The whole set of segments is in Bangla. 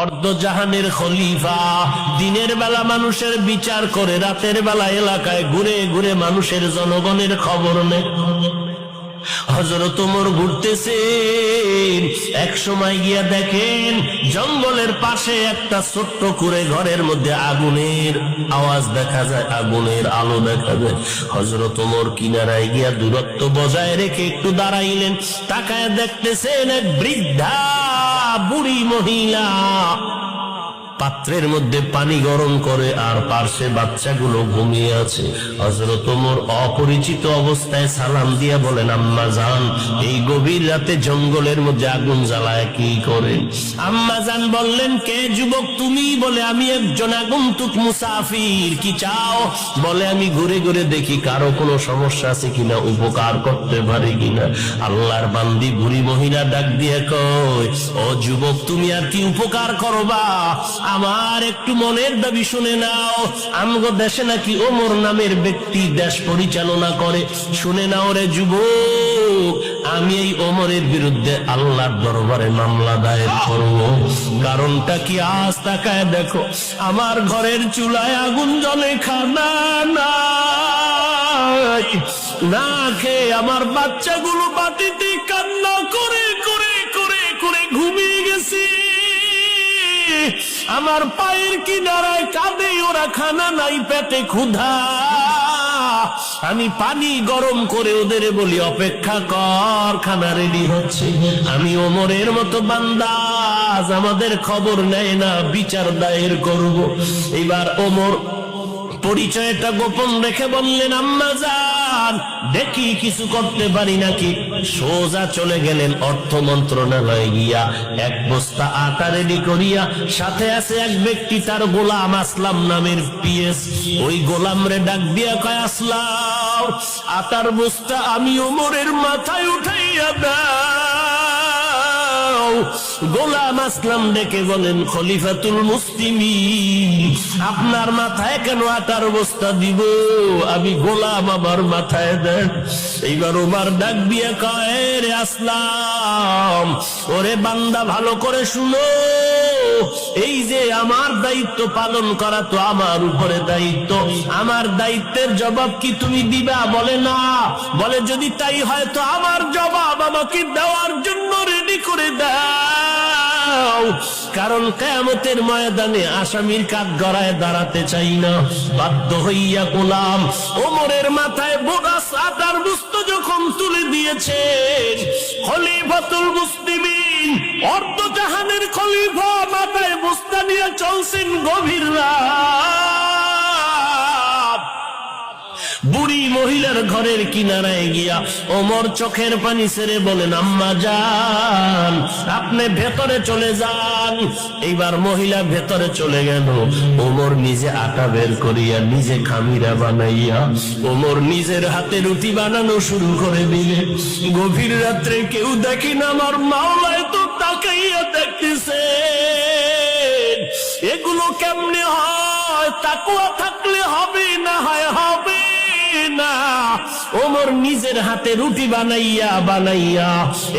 অর্ধজাহানের খলিফা, দিনের বেলা মানুষের বিচার করে, রাতের বেলা এলাকায় ঘুরে ঘুরে মানুষের জনগণের খবর নেয়। হযরত ওমর ঘুরতেছেন, এক সময় গিয়া দেখেন জঙ্গলের পাশে একটা ছোট্ট করে ঘরের মধ্যে আগুনের আওয়াজ দেখা যায়, আগুনের আলো দেখা যায়। হযরত ওমর কিনারায় গিয়া দূরত্ব বজায় রেখে একটু দাঁড়াইলেন, তাকায় দেখতেছেন এক বৃদ্ধা বুড়ি মহিলা পাত্রের মধ্যে পানি গরম করে আর পার্শ্বে বাচ্চাগুলো ঘুমিয়ে আছে। হযরত ওমর অপরিচিত অবস্থায় সালাম দিয়া বলেন, আম্মা জান, এই গভীর রাতে জঙ্গলের মধ্যে আগুন জ্বালায় কি করে? আম্মা জান বললেন, কে যুবক তুমি? বলে, আমি একজন আগন্তুক মুসাফির। কি চাও? বলে, আমি ঘুরে ঘুরে দেখি কারো কোনো সমস্যা আছে কিনা, উপকার করতে পারি কিনা। আল্লাহর বান্দি বুড়ি মহিলা ডাক দিয়ে কয়, ও যুবক, তুমি আর কি উপকার করবা? আমার একটু মনের দাবি শুনে নাও। আমগো দেশে নাকি ওমর নামের ব্যক্তি দেশ পরিচালনা করে। শুনে নাও রে যুবক, আমি এই ওমরের বিরুদ্ধে আল্লাহর দরবারে মামলা দায়ের করব। কারণটা কি? আজ তাকায় দেখো, আমার ঘরের চুলায় আগুন জ্বলে, খানা নাই, না খেয়ে আমার বাচ্চাগুলো বাটিতে কান্না করে করে করে করে ঘুমিয়ে গেছে। আমার পায়ের কিনারায় কাঁদে ওরা, খানা নাই, পেটে ক্ষুধা। আমি পানি গরম করে ওদের বলি, অপেক্ষা কর, খানা রেডি হচ্ছে। আমি ওমরের মতো বান্দা, আমাদের খবর নেয় না, বিচার দায়ের করব। এবার ওমর পরিচয়টা গোপন রেখে বললেন, আম্মা জান, দেখি কিছু করতে পারি নাকি। সোজা চলে গেলেন অর্থ মন্ত্রণালয়ে, গিয়া এক বস্তা আটা রেডি করিয়া, সাথে আছে এক ব্যক্তি, তার গোলাম আসলাম নামের পিএস। ওই গোলাম রে ডাক দিয়া কয়, আসলাম, আটার বস্তা আমি ওমরের মাথায় উঠাইয়া দাও। গোলাম আসলাম ডেকে বলেন, খলিফাতুল মুসলিমিন, আপনার মাথায় কেন আটার বস্তা দিব? আমি গোলাম, আমার মাথায় দেন। এইবার ওমর ডাক দিয়ে কয়, রে আসলাম, ওরে বান্দা, ভালো করে শুনো, এই যে আমার দায়িত্ব পালন করা তো আমার উপরে দায়িত্ব, আমার দায়িত্বের জবাব কি তুমি দিবা? বলে, না। বলে, যদি তাই হয় তো আমার জবাব আমাকে দেওয়ার জন্য রেডি করে দাও, কারণ কিয়ামতের ময়দানে আসামির কাঠগড়ায় দাঁড়াতে চাই না। বাধ্য হইয়া গোলাম ওমরের মাথায় বোগাস আটার বস্তা যখন তুলে দিয়েছে, খলিফাতুল মুসলিমিন, অর্ধজাহানের খলিফা, মাথায় বস্তা নিয়ে চলছেন গভীর রাত। বুড়ি মহিলার ঘরের কিনারায় গিয়া ওমর চোখের পানি ছেড়ে বলেন, আম্মা জান, আপনি ভেতরে চলে যান। এইবার মহিলা ভেতরে চলে গেল। ওমর নিজে আটা বের করিয়া, নিজে খামিরা বানাইয়া, ওমর নিজের হাতে রুটি বানানো শুরু করে দিলেন। গভীর রাত্রে কেউ দেখি না, আমার মাওলায় তো তাকাইয়া দেখতেছে। এগুলো কেমনে হয়? তাকওয়া থাকলে হবে, না হয় হবে না। ওমর নিজের হাতে রুটি বানাইয়া বানাইয়া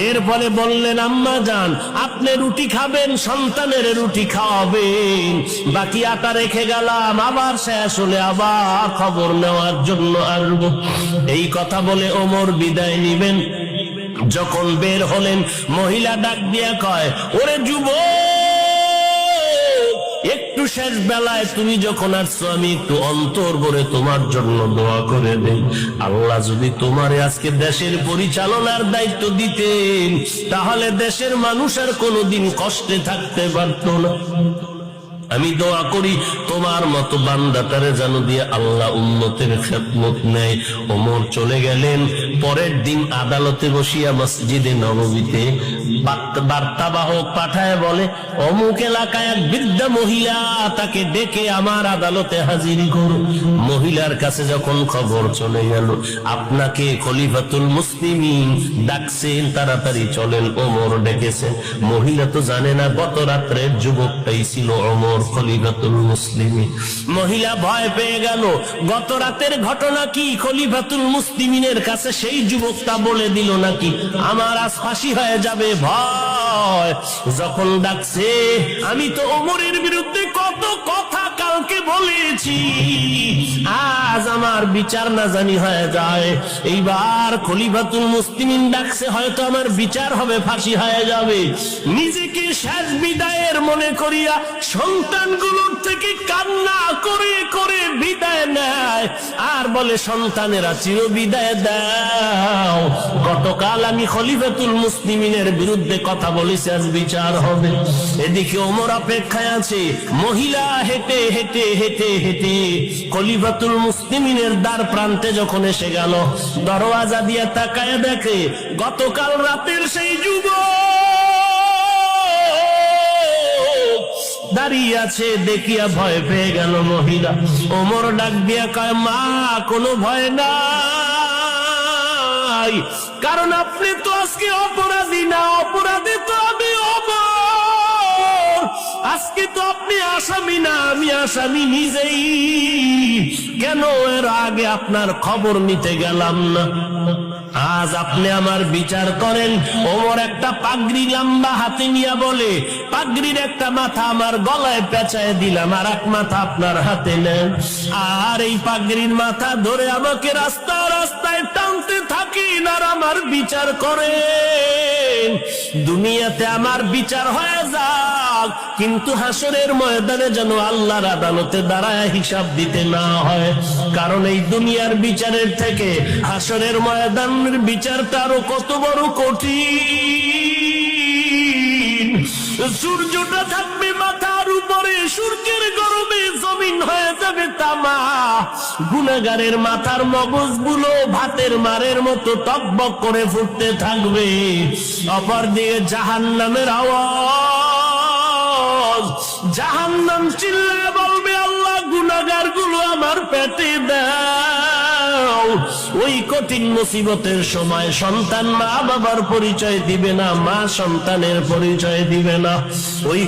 এরপরে বললেন, আম্মা জান, আপনি রুটি খাবেন, সন্তানের রুটি খাওয়াবেন, বাকি আটা রেখে গেলাম, আবার শেষ হলে আবার খবর নেওয়ার জন্য আসবো। এই কথা বলে ওমর বিদায় নিবেন। যখন বের হলেন, মহিলা ডাক দিয়া কয়, ওরে যুবক, একটু শেষ বেলায় তুমি যখন আসছো, আমি একটু অন্তর ভরে তোমার জন্য দোয়া করে দেই। আল্লাহ যদি তোমারে আজকে দেশের পরিচালনার দায়িত্ব দিতেন, তাহলে দেশের মানুষ আর কোনোদিন কষ্টে থাকতে পারত না। আমি দোয়া করি তোমার মতো বান্দাটারে যেন দিয়ে আল্লাহ উম্মতের খেদমত নেয়। ওমর চলে গেলেন। পরের দিন আদালতে বসিয়া মসজিদে নববীতে বার্তাবাহক পাঠায় বলে, অমুক এলাকায় এক বৃদ্ধা মহিলা, তাকে ডেকে আমার আদালতে হাজির করো। মহিলার কাছে যখন খবর চলে গেল, আপনাকে খলিফাতুল মুসলিমিন ডাকছেন, তাড়াতাড়ি চলেন, ওমর ডেকেছেন। মহিলা তো জানে না গত রাত্রের যুবকটাই ছিল ওমর। ফর খলিফাতুল মুসলিমিন। মহিলা ভয় পেয়ে গেল, গত রাতের ঘটনা কি খলিফাতুল মুসলিমিনের কাছে সেই যুবকটা বলে দিল নাকি আমার আজ ফাঁসি হয়ে যাবে। ভয় যখন ডাকছে, আমি তো ওমরের বিরুদ্ধে কত কথা কালকে বলেছি, আজ আমার বিচার না জানি হয়ে যায়। এইবার খলিফাতুল মুসলিমিন ডাকছে, হয়তো আমার বিচার হবে, ফাঁসি হয়ে যাবে। নিজেকে শেষ বিদায়ের মনে করিয়া সন্তানগুলোর থেকে কান্না করে করে বিদায় নেয়, আর বলে সন্তানেরা চির বিদায় দাও, গতকাল আমি খলিফাতুল মুসলিমিনের বিরুদ্ধে কথা বলেছি, আজ বিচার হবে। এদিকে ওমর অপেক্ষায় আছে। মহিলা হেঁটে হেঁটে হেঁটে হেঁটে খলিফাতুল মুসলিমিনের দ্বার প্রান্তে যখন এসে গেল, দরওয়াজা দিয়ে তাকায় দেখে গতকাল রাতের সেই যুবক দাঁড়িয়ে আছে। দেখিয়া ভয় পেয়ে গেল মহিলা। ওমর ডাক দিয়া কয়, মা কোনো ভয় নাই, কারণ আপনি তো আজকে অপরাধী না, অপরাধী তো আমি ওমর। আজকে তো আপনি আসামি না, আমি আসামি নিজেই। কেন এর আগে আপনার খবর নিতে গেলাম না? আজ আপনি আমার বিচার করেন। ওমর একটা পাগড়ি লম্বা হাতে নিয়ে বলে, পাগড়ির একটা মাথা আমার গলায় পেঁচায় দিলাম, আর এক মাথা আপনার হাতে নেন, আর এই পাগড়ির মাথা ধরে আমাকে রাস্তায় রাস্তায় টানতে থাকেন, আর আমার বিচার করেন। দুনিয়াতে আমার বিচার হয়ে যাক, কিন্তু হাসরের ময়দানে যেন আল্লাহর আদালতে দাঁড়ায় হিসাব দিতে না হয়। কারণ এই দুনিয়ার বিচারের থেকে হাসরের ময়দানের বিচারটা আরো কত বড় কঠিন। সূর্যটা থাকবে মাথার উপরে, সূর্যের গরমে জমিন হয়ে যাবে তামা, গুনাহগারের মাথার মগজগুলো ভাতের মারের মতো টকবক করে ফুটতে থাকবে। অপর দিকে জাহান্নামের আওয়াজ, জাহান্নাম চিল্লায় বলবে, আল্লাহ গুনাহগার গুলো আমার পেটে দাও। ওই কঠিন মুসিবতের সময় সন্তান মা বাবার পরিচয় দিবে না, মা সন্তানের পরিচয় দিবে না। ওই